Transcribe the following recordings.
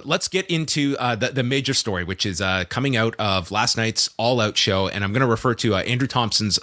Let's get into the major story, which is coming out of last night's All Out show, and I'm going to refer to Andrew Thompson's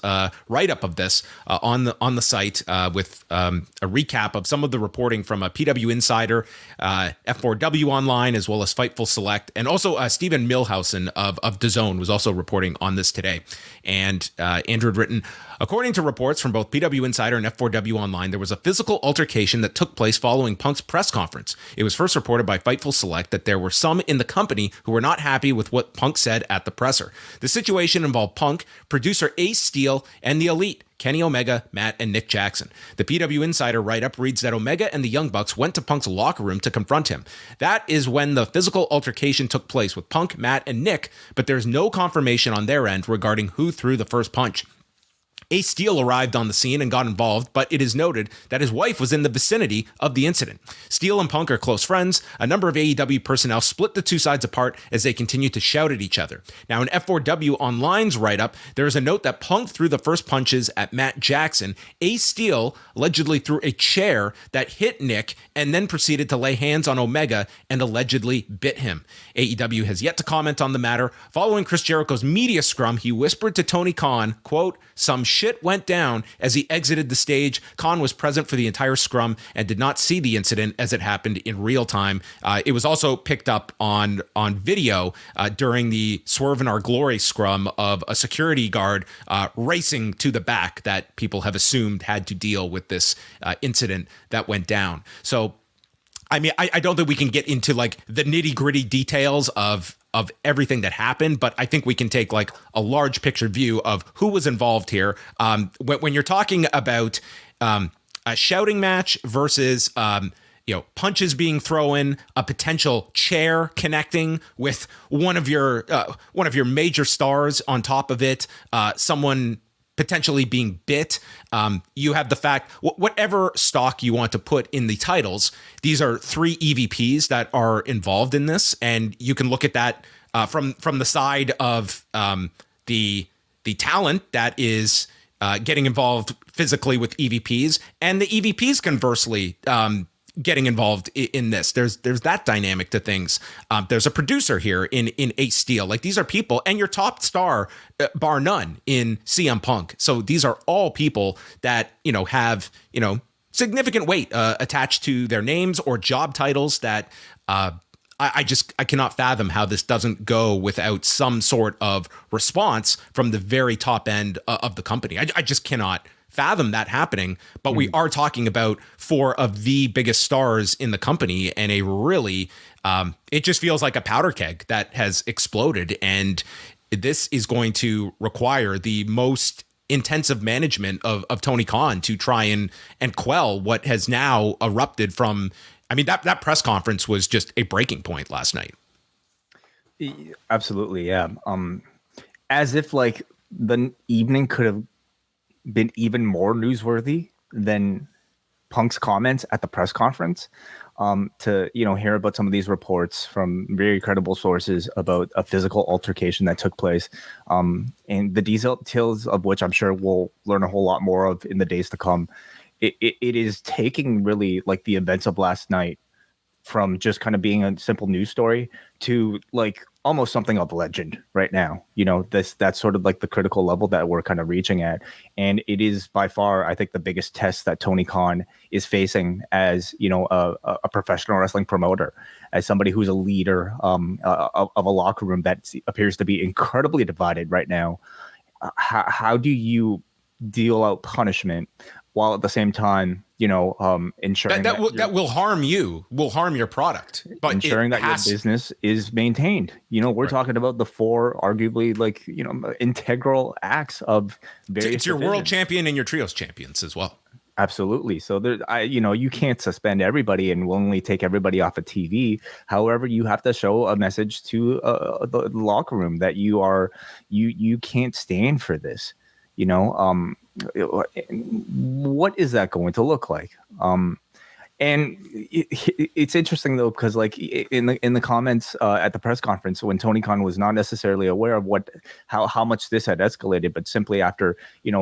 write-up of this on the site with a recap of some of the reporting from PW Insider, F4W Online, as well as Fightful Select, and also Stephen Milhausen of DAZN was also reporting on this today. And Andrew had written, according to reports from both PW Insider and F4W Online, there was a physical altercation that took place following Punk's press conference. It was first reported by Fightful Select that there were some in the company who were not happy with what Punk said at the presser. The situation involved Punk, producer Ace Steel, and the Elite, Kenny Omega, Matt, and Nick Jackson. The PW Insider write-up reads that Omega and the Young Bucks went to Punk's locker room to confront him. That is when the physical altercation took place with Punk, Matt, and Nick, but there's no confirmation on their end regarding who threw the first punch. Ace Steel arrived on the scene and got involved, but it is noted that his wife was in the vicinity of the incident. Steel and Punk are close friends. A number of AEW personnel split the two sides apart as they continue to shout at each other. Now, in F4W Online's write-up, there is a note that Punk threw the first punches at Matt Jackson. Ace Steel allegedly threw a chair that hit Nick and then proceeded to lay hands on Omega and allegedly bit him. AEW has yet to comment on the matter. Following Chris Jericho's media scrum, he whispered to Tony Khan, quote, "Some shit went down," as he exited the stage. Khan was present for the entire scrum and did not see the incident as it happened in real time. It was also picked up on video during the Swerve in Our Glory scrum of a security guard racing to the back that people have assumed had to deal with this incident that went down. So, I mean, I don't think we can get into like the nitty gritty details of everything that happened, but I think we can take like a large picture view of who was involved here. When you're talking about a shouting match versus punches being thrown, a potential chair connecting with one of your major stars on top of it, someone potentially being bit. You have the fact, whatever stock you want to put in the titles, these are 3 EVPs that are involved in this, and you can look at that from the side of the talent that is getting involved physically with EVPs, and the EVPs conversely getting involved in this. There's that dynamic to things. There's a producer here in Ace Steel. Like, these are people, and your top star, bar none, in CM Punk. So these are all people that have significant weight attached to their names or job titles that I cannot fathom how this doesn't go without some sort of response from the very top end of the company. I just cannot fathom that happening, but we are talking about 4 of the biggest stars in the company, and a really it just feels like a powder keg that has exploded, and this is going to require the most intensive management of Tony Khan to try and quell what has now erupted from. I mean, that press conference was just a breaking point last night. Absolutely, yeah. As if like the evening could have been even more newsworthy than Punk's comments at the press conference. To hear about some of these reports from very credible sources about a physical altercation that took place, and the details of which I'm sure we'll learn a whole lot more of in the days to come. It is taking really like the events of last night from just kind of being a simple news story to like almost something of legend right now. That's sort of like the critical level that we're kind of reaching at. And it is by far, I think, the biggest test that Tony Khan is facing as, a professional wrestling promoter, as somebody who's a leader of a locker room that appears to be incredibly divided right now. How do you deal out punishment while at the same time, ensuring that will harm you, will harm your product, but ensuring that your business is maintained. We're right. Talking about the 4 arguably integral acts of various. It's your divisions. World champion and your trios champions as well. Absolutely. So you can't suspend everybody and willingly take everybody off of TV. However, you have to show a message to the locker room that you can't stand for this. What is that going to look like? And it's interesting though, because like in the comments at the press conference, when Tony Khan was not necessarily aware of how much this had escalated, but simply after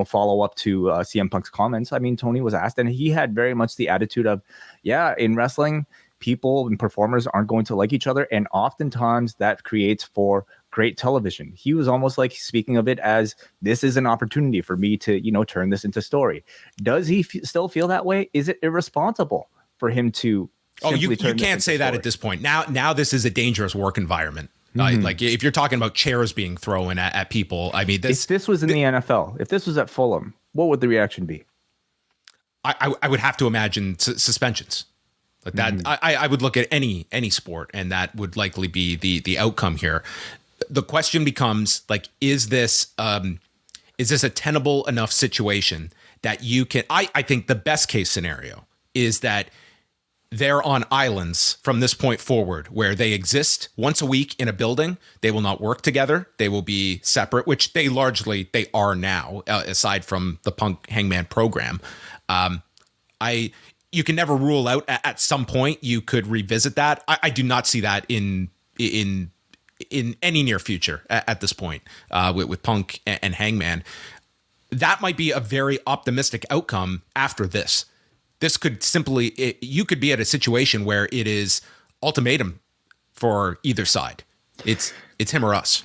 follow up to CM Punk's comments, I mean, Tony was asked, and he had very much the attitude of, yeah, in wrestling, people and performers aren't going to like each other, and oftentimes that creates for great television. He was almost like speaking of it as, this is an opportunity for me to, turn this into story. Does he still feel that way? Is it irresponsible for him to you can't say that at this point. Now this is a dangerous work environment. Like if you're talking about chairs being thrown at people, I mean, if this was in the NFL, if this was at Fulham, what would the reaction be? I would have to imagine suspensions like that. I would look at any sport, and that would likely be the outcome here. The question becomes, like, is this a tenable enough situation that you can? I think the best case scenario is that they're on islands from this point forward, where they exist once a week in a building. They will not work together. They will be separate, which they are now, aside from the Punk Hangman program. You can never rule out at some point you could revisit that. I do not see that in any near future at this point with Punk and Hangman. That might be a very optimistic outcome after this. This could you could be at a situation where it is ultimatum for either side. It's him or us.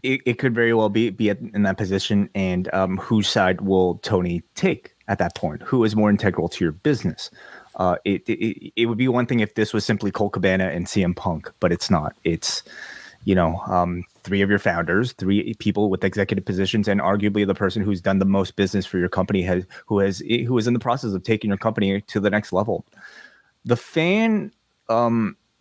It could very well be in that position. And whose side will Tony take at that point? Who is more integral to your business? It would be one thing if this was simply Colt Cabana and CM Punk, but it's not. It's, three of your founders, three people with executive positions, and arguably the person who's done the most business for your company, who is in the process of taking your company to the next level. The fan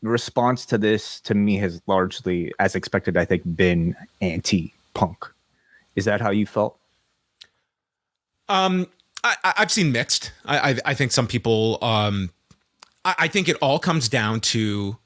response to this, to me, has largely, as expected, I think, been anti-Punk. Is that how you felt? I've seen mixed. I think some people. I think it all comes down to,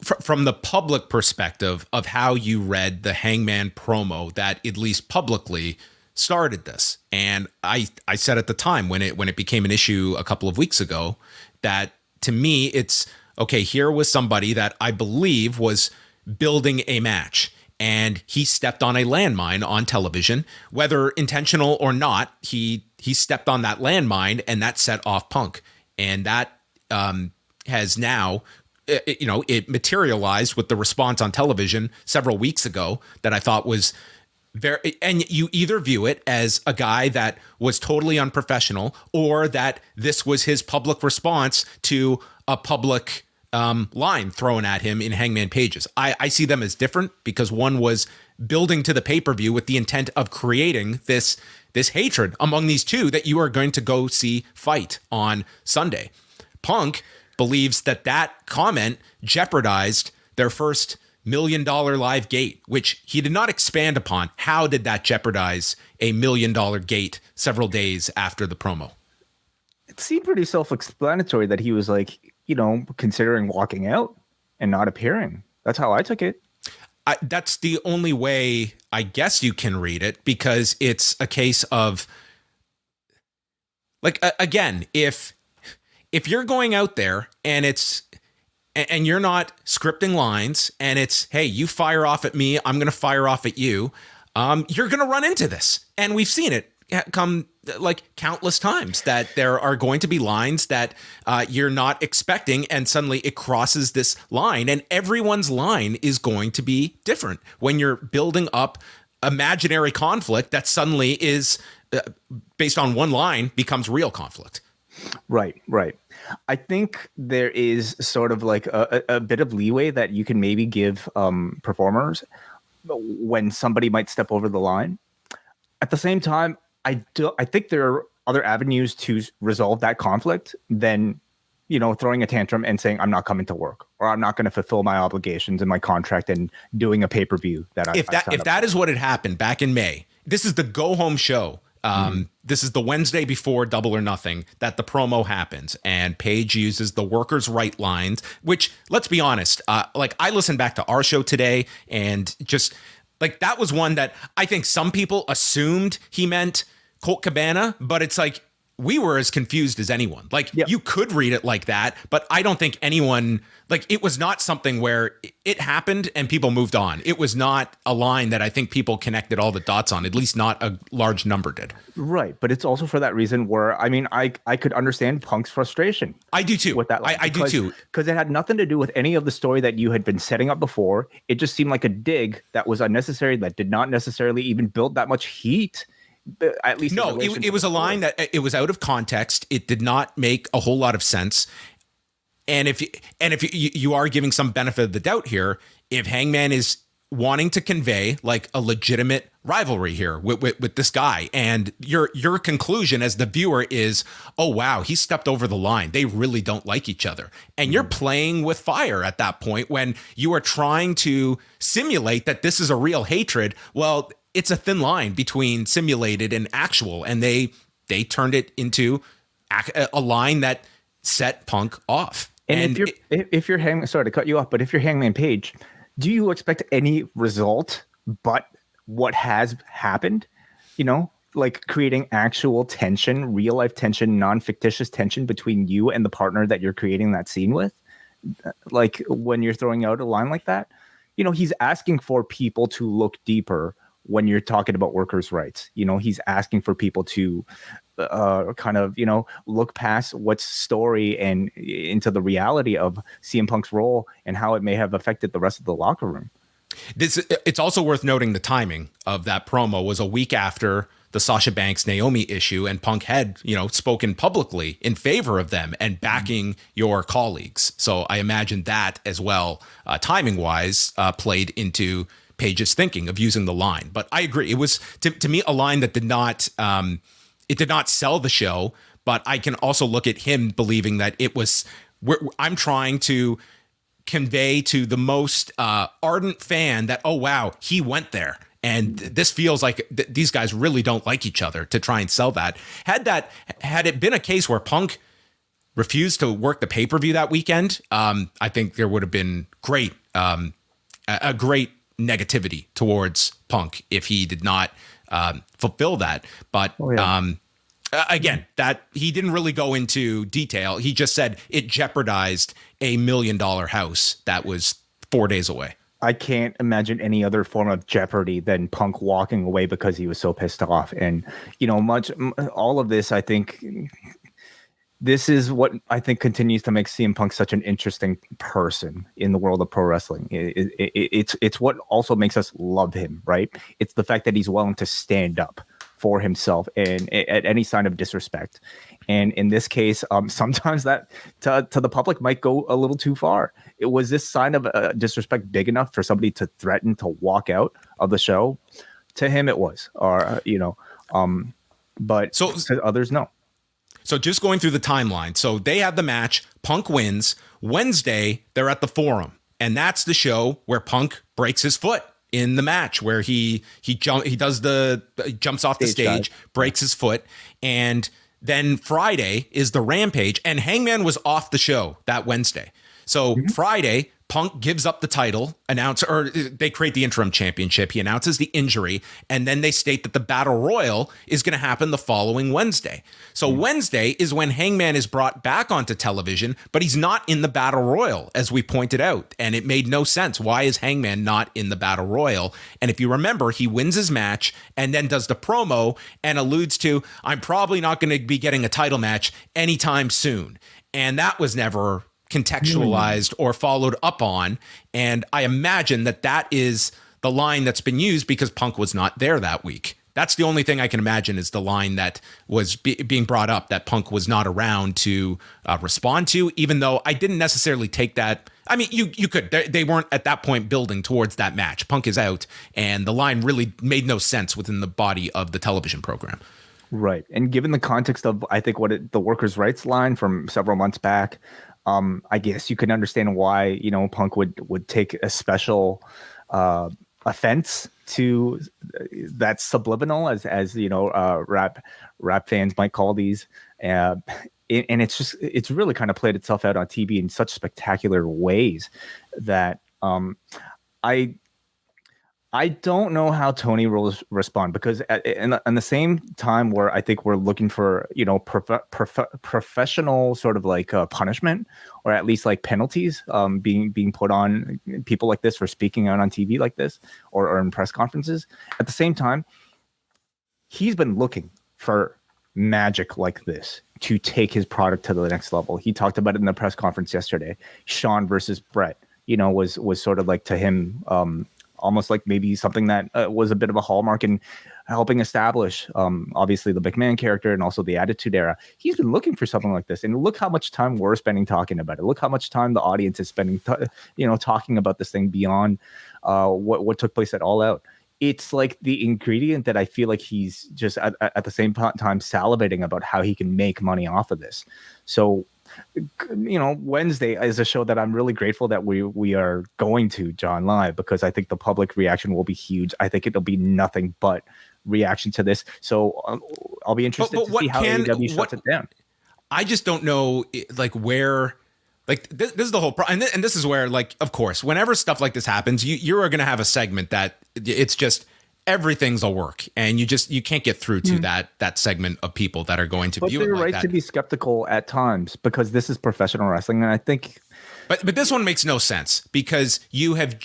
from the public perspective of how you read the Hangman promo that at least publicly started this. And I said at the time when it became an issue a couple of weeks ago that, to me, it's okay. Here was somebody that I believe was building a match, and he stepped on a landmine on television, whether intentional or not. He stepped on that landmine, and that set off Punk, and that has now. It materialized with the response on television several weeks ago that I thought was very, and you either view it as a guy that was totally unprofessional, or that this was his public response to a public line thrown at him in Hangman Pages. I see them as different, because one was building to the pay-per-view with the intent of creating this hatred among these two that you are going to go see fight on Sunday. Punk believes that comment jeopardized their first $1 million live gate, which he did not expand upon. How did that jeopardize a $1 million gate several days after the promo? It seemed pretty self-explanatory that he was considering walking out and not appearing. That's how I took it. That's the only way I guess you can read it, because it's a case of, again, if you're going out there and you're not scripting lines, and it's, hey, you fire off at me, I'm going to fire off at you, you're going to run into this. And we've seen it come countless times, that there are going to be lines that you're not expecting, and suddenly it crosses this line, and everyone's line is going to be different when you're building up imaginary conflict that suddenly is based on one line becomes real conflict. Right. I think there is sort of a bit of leeway that you can maybe give performers when somebody might step over the line. At the same time, I think there are other avenues to resolve that conflict than, throwing a tantrum and saying, I'm not coming to work, or I'm not going to fulfill my obligations in my contract and doing a pay-per-view if that is what had happened back in May. This is the go-home show. This is the Wednesday before Double or Nothing that the promo happens, and Page uses the workers' right lines, which, let's be honest, I listened back to our show today, and just that was one that I think some people assumed he meant Colt Cabana, but it's we were as confused as anyone. Like, Yep. you could read it like that, but I don't think anyone, like, it was not something where it happened and people moved on. It was not a line that I think people connected all the dots on, at least not a large number did. Right. But it's also for that reason where, I mean, I could understand Punk's frustration. I do too. With that line, I do too. Because it had nothing to do with any of the story that you had been setting up before. It just seemed like a dig that was unnecessary, that did not necessarily even build that much heat. At least No, it was a line that it was out of context. It did not make a whole lot of sense. And if you are giving some benefit of the doubt here, if Hangman is wanting to convey like a legitimate rivalry here with this guy, and your conclusion as the viewer is, oh wow, he stepped over the line, they really don't like each other, and you're playing with fire at that point when you are trying to simulate that this is a real hatred. Well, it's a thin line between simulated and actual, and they turned it into a line that set Punk off. And if you're Hangman, sorry to cut you off, but if you're Hangman Page, do you expect any result but what has happened? You know, like creating actual tension, real life tension, non-fictitious tension between you and the partner that you're creating that scene with. Like when you're throwing out a line like that, you know, he's asking for people to look deeper when you're talking about workers' rights. You know, he's asking for people to kind of, you know, look past what's story and into the reality of CM Punk's role and how it may have affected the rest of the locker room. It's also worth noting the timing of that promo was a week after the Sasha Banks Naomi issue, and Punk had, you know, spoken publicly in favor of them and backing your colleagues. So I imagine that as well, timing wise, played into Page's thinking of using the line. But I agree, it was to me a line that did not sell the show. But I can also look at him believing that it was. I'm trying to convey to the most ardent fan that, oh wow, he went there, and this feels like these guys really don't like each other, to try and sell that. Had it been a case where Punk refused to work the pay-per-view that weekend, I think there would have been a great negativity towards Punk if he did not fulfill that. But again, that he didn't really go into detail. He just said it jeopardized $1 million house that was 4 days away. I can't imagine any other form of jeopardy than Punk walking away because he was so pissed off. And, you know, all of this, I think this is what I think continues to make CM Punk such an interesting person in the world of pro wrestling. It's what also makes us love him, right? It's the fact that he's willing to stand up for himself and at any sign of disrespect. And in this case, sometimes that to the public might go a little too far. Was this sign of disrespect big enough for somebody to threaten to walk out of the show? To him, it was, or you know, but so to others, no. So just going through the timeline. So they have the match. Punk wins. Wednesday, they're at the Forum, and that's the show where Punk breaks his foot in the match, where he jumps off the stage, breaks his foot, and then Friday is the Rampage, and Hangman was off the show that Wednesday. So Friday, Punk gives up the title, they create the interim championship. He announces the injury, and then they state that the Battle Royal is going to happen the following Wednesday. So Wednesday is when Hangman is brought back onto television, but he's not in the Battle Royal, as we pointed out, and it made no sense. Why is Hangman not in the Battle Royal? And if you remember, he wins his match and then does the promo and alludes to, I'm probably not going to be getting a title match anytime soon. And that was never contextualized or followed up on, and I imagine that is the line that's been used because Punk was not there that week. That's the only thing I can imagine is the line that was being brought up, that Punk was not around to respond to, even though I didn't necessarily take that. I mean, you could. They weren't at that point building towards that match. Punk is out, and the line really made no sense within the body of the television program. Right, and given the context of, I think, the workers' rights line from several months back, I guess you can understand why, you know, Punk would take a special offense to that subliminal, as you know, rap fans might call these, and it's really kind of played itself out on TV in such spectacular ways that I don't know how Tony will respond because in the same time where I think we're looking for, professional sort of like punishment or at least like penalties being put on people like this for speaking out on TV like this or in press conferences. At the same time, he's been looking for magic like this to take his product to the next level. He talked about it in the press conference yesterday. Sean versus Brett, was sort of like to him almost like maybe something that was a bit of a hallmark in helping establish obviously the McMahon character and also the Attitude Era. He's been looking for something like this, and look how much time we're spending talking about it. Look how much time the audience is spending talking about this thing beyond what took place at All Out. It's like the ingredient that I feel like he's just at the same time salivating about how he can make money off of this. So, Wednesday is a show that I'm really grateful that we are going to, John, live, because I think the public reaction will be huge. I think it'll be nothing but reaction to this. So I'll be interested to see how AEW shuts it down. I just don't know, like, where... Like this is the whole problem, and this is where, like, of course, whenever stuff like this happens, you are going to have a segment that it's just everything's a work, and you can't get through to that segment of people that are going to view it like that. But you're right to be skeptical at times because this is professional wrestling, and I think. But this one makes no sense because you have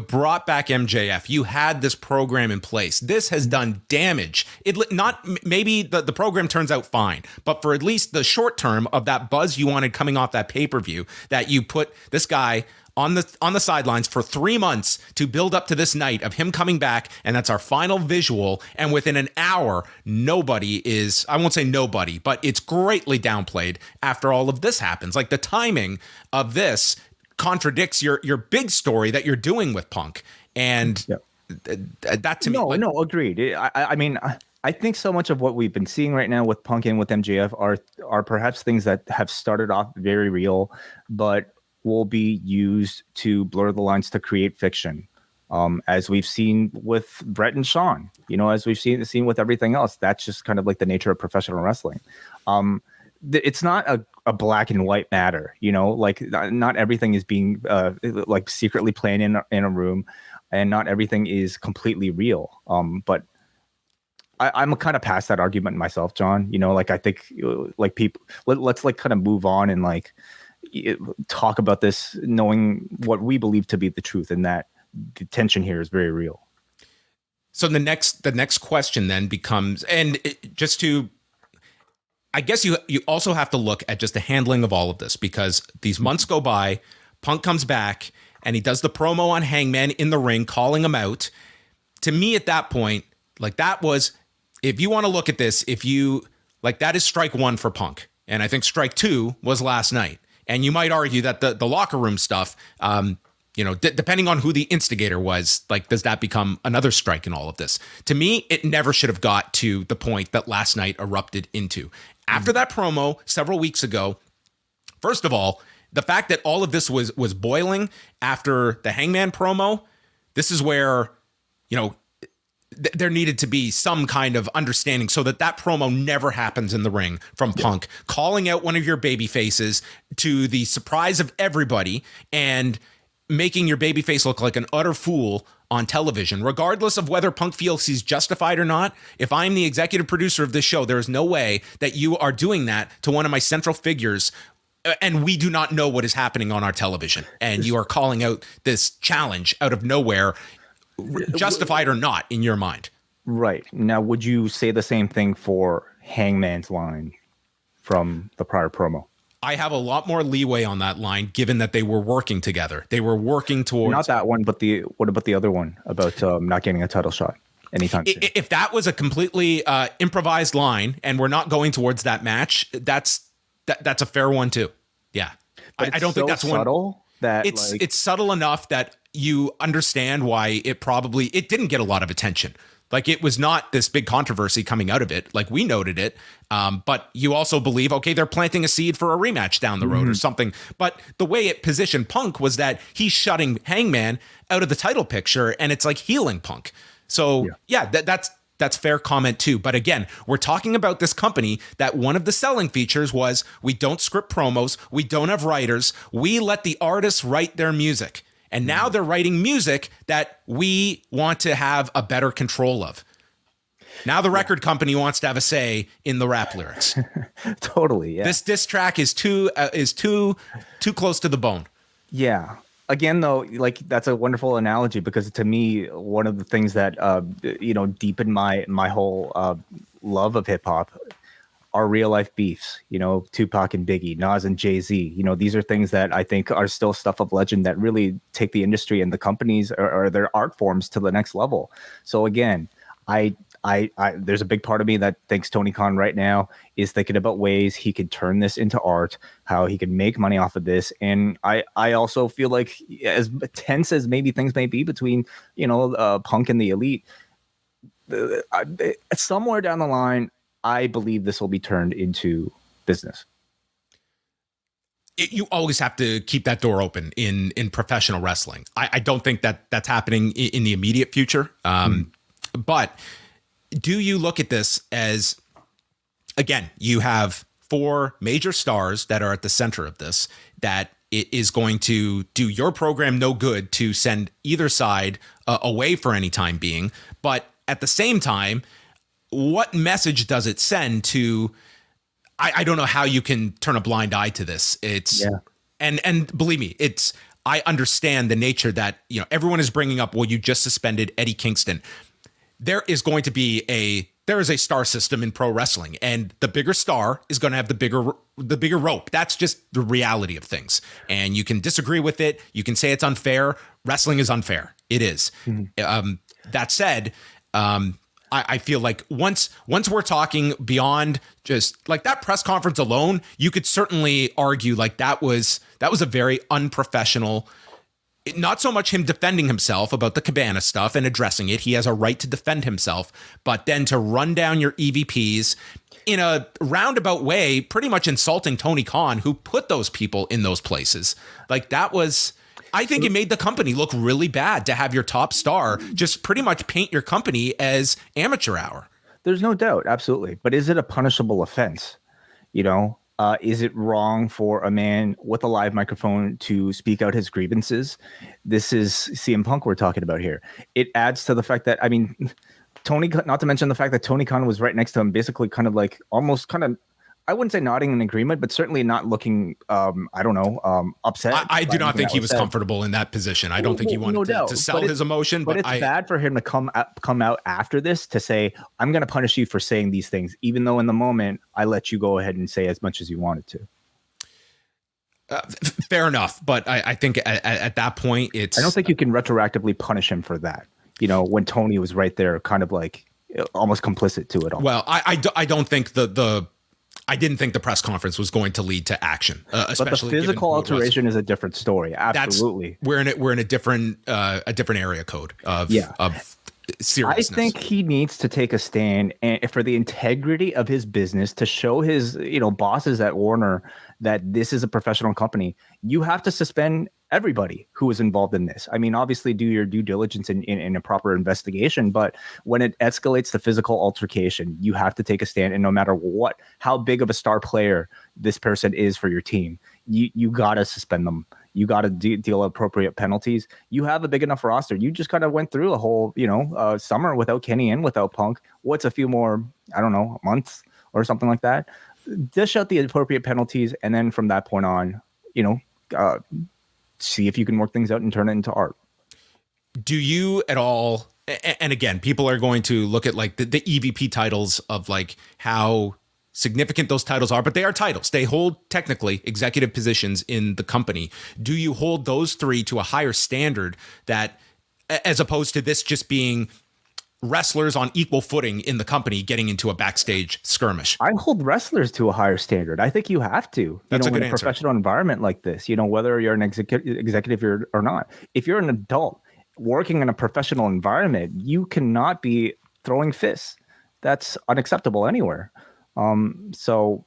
brought back MJF. You had this program in place. This has done damage. Maybe the program turns out fine, but for at least the short term of that buzz you wanted coming off that pay-per-view, that you put this guy on the sidelines for 3 months to build up to this night of him coming back, and that's our final visual. And within an hour, nobody is, I won't say nobody, but it's greatly downplayed after all of this happens. Like, the timing of this contradicts your big story that you're doing with Punk. And that to me... No, agreed. I mean... I think so much of what we've been seeing right now with Punk and with MJF are perhaps things that have started off very real, but will be used to blur the lines to create fiction, as we've seen with Brett and Sean. As we've seen with everything else. That's just kind of like the nature of professional wrestling. It's not a black and white matter. Like, not everything is being like secretly playing in a room, and not everything is completely real. But I'm kind of past that argument myself, John. Like, I think like people let's like kind of move on and like talk about this knowing what we believe to be the truth, and that the tension here is very real. So the next question then becomes, and I guess you also have to look at just the handling of all of this, because these months go by, Punk comes back and he does the promo on Hangman in the ring, calling him out. To me at that point, like, that was, if you want to look at this, that is strike one for Punk. And I think strike two was last night. And you might argue that the locker room stuff, depending on who the instigator was, like, does that become another strike in all of this? To me, it never should have got to the point that last night erupted into. After that promo several weeks ago, first of all, the fact that all of this was boiling after the Hangman promo, this is where, there needed to be some kind of understanding so that promo never happens in the ring from Punk, calling out one of your baby faces to the surprise of everybody and making your baby face look like an utter fool on television, regardless of whether Punk feels he's justified or not. If I'm the executive producer of this show, there is no way that you are doing that to one of my central figures, and we do not know what is happening on our television, and you are calling out this challenge out of nowhere, justified or not in your mind. Right. Now, would you say the same thing for Hangman's line from the prior promo? I have a lot more leeway on that line, given that they were working together. They were working towards... Not that one, but what about the other one about not getting a title shot anytime soon? If that was a completely improvised line and we're not going towards that match, that's a fair one too. Yeah. I don't think that's subtle that it's subtle enough that you understand why it didn't get a lot of attention. Like, it was not this big controversy coming out of it. Like, we noted it. But you also believe, okay, they're planting a seed for a rematch down the road or something. But the way it positioned Punk was that he's shutting Hangman out of the title picture, and it's like healing Punk. So that's fair comment too. But again, we're talking about this company that one of the selling features was we don't script promos. We don't have writers. We let the artists write their music. And now they're writing music that we want to have a better control of. Now the record company wants to have a say in the rap lyrics. Totally. Yeah. This diss track is too close to the bone. Yeah. Again, though, like that's a wonderful analogy because to me, one of the things that deepened my whole love of hip hop are real life beefs. Tupac and Biggie, Nas and Jay-Z. These are things that I think are still stuff of legend that really take the industry and the companies or their art forms to the next level. So again, I there's a big part of me that thinks Tony Khan right now is thinking about ways he could turn this into art, how he could make money off of this. And I also feel like, as tense as maybe things may be between, Punk and the Elite, somewhere down the line, I believe this will be turned into business. You always have to keep that door open in professional wrestling. I don't think that's happening in the immediate future. But do you look at this as, again, you have 4 major stars that are at the center of this, that it is going to do your program no good to send either side away for any time being. But at the same time, what message does it send to, I don't know how you can turn a blind eye to this. And believe me, I understand the nature that, everyone is bringing up, well, you just suspended Eddie Kingston. There is going to be a star system in pro wrestling, and the bigger star is going to have the bigger rope. That's just the reality of things. And you can disagree with it. You can say it's unfair. Wrestling is unfair. It is. That said, I feel like once we're talking beyond just like that press conference alone, you could certainly argue like that was a very unprofessional. Not so much him defending himself about the Cabana stuff and addressing it. He has a right to defend himself, but then to run down your EVPs in a roundabout way, pretty much insulting Tony Khan, who put those people in those places. Like that was, I think it made the company look really bad to have your top star just pretty much paint your company as amateur hour. There's no doubt. Absolutely. But is it a punishable offense? Is it wrong for a man with a live microphone to speak out his grievances? This is CM Punk we're talking about here. It adds to the fact that, Tony, not to mention the fact that Tony Khan was right next to him, basically kind of like almost kind of, I wouldn't say nodding in agreement, but certainly not looking, upset. I do not think he was comfortable in that position. I don't think he wanted to sell his emotion. But it's bad for him to come out after this to say, I'm going to punish you for saying these things, even though in the moment I let you go ahead and say as much as you wanted to. Fair enough. But I think at that point, I don't think you can retroactively punish him for that. When Tony was right there, kind of like almost complicit to it all. Well, I don't think I didn't think the press conference was going to lead to action, especially. But the physical alteration is a a different story. Absolutely, we're in a different area code of seriousness. I think he needs to take a stand for the integrity of his business, to show his bosses at Warner that this is a professional company. You have to suspend everybody who is involved in this. Obviously do your due diligence in a proper investigation, but when it escalates to physical altercation, you have to take a stand. And no matter how big of a star player this person is for your team, you got to suspend them. You got to deal appropriate penalties. You have a big enough roster. You just kind of went through a whole, summer without Kenny and without Punk. What's a few more, months or something like that? Dish out the appropriate penalties. And then from that point on, see if you can work things out and turn it into art. Do you at all, and again, people are going to look at like the EVP titles of like how significant those titles are, but they are titles. They hold technically executive positions in the company. Do you hold those 3 to a higher standard, that as opposed to this just being wrestlers on equal footing in the company getting into a backstage skirmish? I hold wrestlers to a higher standard. I think you have to, That's a good in a answer. Professional environment like this, whether you're an executive or not. If you're an adult working in a professional environment, you cannot be throwing fists. That's unacceptable anywhere. So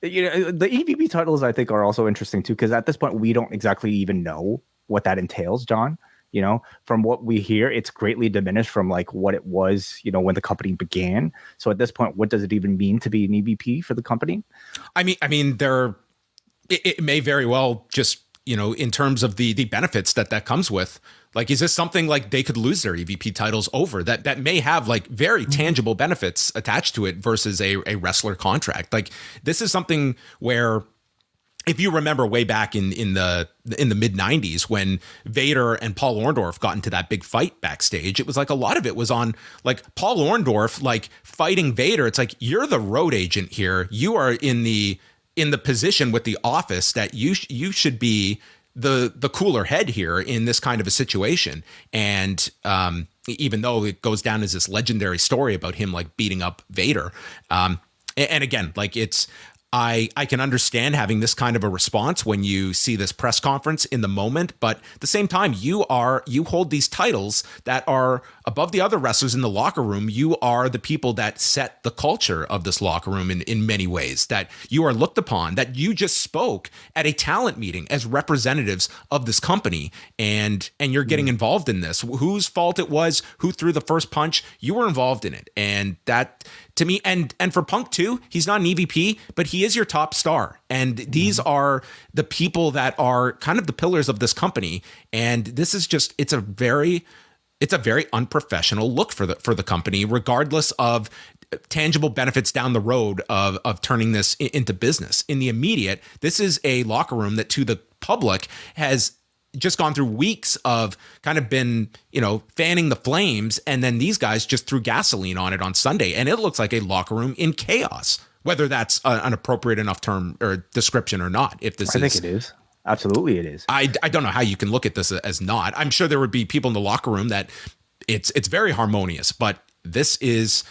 the EVP titles I think are also interesting too, because at this point we don't exactly even know what that entails, John. From what we hear, it's greatly diminished from like what it was, when the company began. So at this point, what does it even mean to be an EVP for the company? It may very well just in terms of the benefits that comes with, like, is this something like they could lose their EVP titles over that may have like very tangible benefits attached to it versus a wrestler contract? Like, this is something where, if you remember way back in the mid 90s when Vader and Paul Orndorff got into that big fight backstage, it was like a lot of it was on like Paul Orndorff like fighting Vader. It's like, you're the road agent here. You are in the position with the office that you should be the cooler head here in this kind of a situation. And even though it goes down as this legendary story about him like beating up Vader, and again, like, it's, I can understand having this kind of a response when you see this press conference in the moment, but at the same time, you hold these titles that are above the other wrestlers in the locker room. You are the people that set the culture of this locker room in many ways, that you are looked upon, that you just spoke at a talent meeting as representatives of this company, and you're getting involved in this. Whose fault it was, who threw the first punch, you were involved in it. And that, to me, and for Punk too, he's not an EVP, but he is your top star. And these are the people that are kind of the pillars of this company. And this is just, it's a very unprofessional look for the company, regardless of tangible benefits down the road of turning this into business. In the immediate, this is a locker room that to the public has just gone through weeks of kind of been, fanning the flames. And then these guys just threw gasoline on it on Sunday. And it looks like a locker room in chaos, whether that's an appropriate enough term or description or not. I think it is. Absolutely it is. I don't know how you can look at this as not. I'm sure there would be people in the locker room that it's very harmonious, but this is,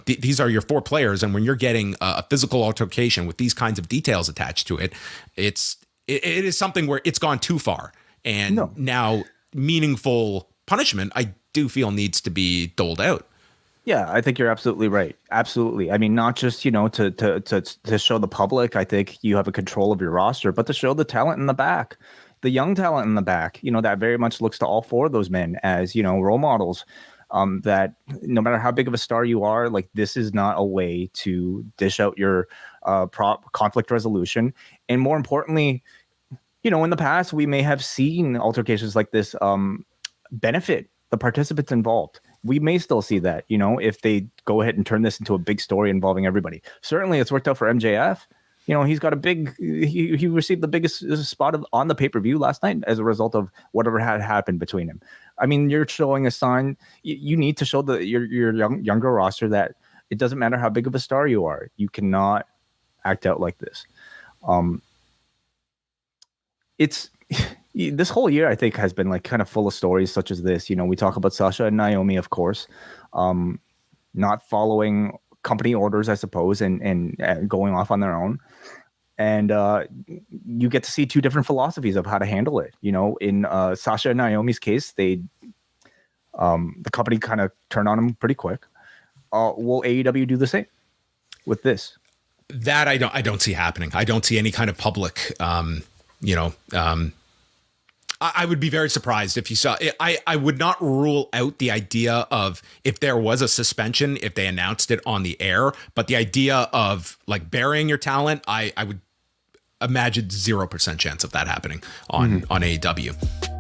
these are your four players. And when you're getting a physical altercation with these kinds of details attached to it, it is something where it's gone too far. And now meaningful punishment, I do feel, needs to be doled out. Yeah, I think you're absolutely right. Absolutely. I mean, not just, to show the public, I think you have a control of your roster, but to show the talent in the back, the young talent in the back, that very much looks to all four of those men as, role models, that no matter how big of a star you are, like, this is not a way to dish out your conflict resolution. And more importantly, in the past, we may have seen altercations like this benefit the participants involved. We may still see that, if they go ahead and turn this into a big story involving everybody. Certainly, it's worked out for MJF. He's got he received the biggest spot on the pay-per-view last night as a result of whatever had happened between him. I mean, you're showing a sign. You need to show your younger roster that it doesn't matter how big of a star you are. You cannot act out like this. It's this whole year, I think, has been like kind of full of stories such as this. We talk about Sasha and Naomi, of course, not following company orders, I suppose, and going off on their own. And you get to see two different philosophies of how to handle it. In Sasha and Naomi's case, the company kind of turned on them pretty quick. Will AEW do the same with this? That I don't see happening. I don't see any kind of public, I would be very surprised if you saw it. I would not rule out the idea of, if there was a suspension, if they announced it on the air, but the idea of like burying your talent, I would imagine 0% chance of that happening on AEW.